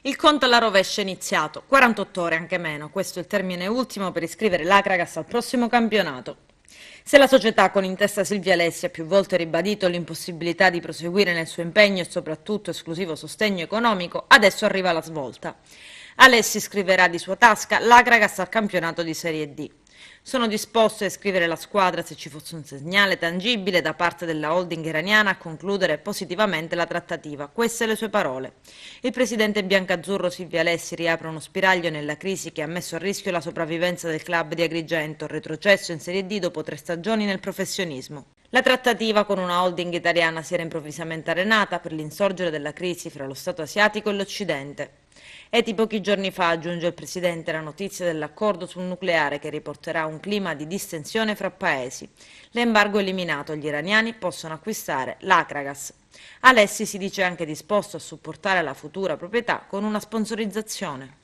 Il conto alla rovescia è iniziato, 48 ore anche meno, questo è il termine ultimo per iscrivere l'Akragas al prossimo campionato. Se la società con in testa Silvia Alessi ha più volte ribadito l'impossibilità di proseguire nel suo impegno e soprattutto esclusivo sostegno economico, adesso arriva la svolta. Alessi scriverà di sua tasca l'Akragas al campionato di Serie D. Sono disposto a iscrivere la squadra se ci fosse un segnale tangibile da parte della holding iraniana a concludere positivamente la trattativa. Queste le sue parole. Il presidente biancazzurro Silvio Alessi riapre uno spiraglio nella crisi che ha messo a rischio la sopravvivenza del club di Agrigento, retrocesso in Serie D dopo 3 stagioni nel professionismo. La trattativa con una holding italiana si era improvvisamente arenata per l'insorgere della crisi fra lo Stato asiatico e l'Occidente. È di pochi giorni fa, aggiunge il Presidente, la notizia dell'accordo sul nucleare che riporterà un clima di distensione fra paesi. L'embargo eliminato, gli iraniani possono acquistare l'Akragas. Alessi si dice anche disposto a supportare la futura proprietà con una sponsorizzazione.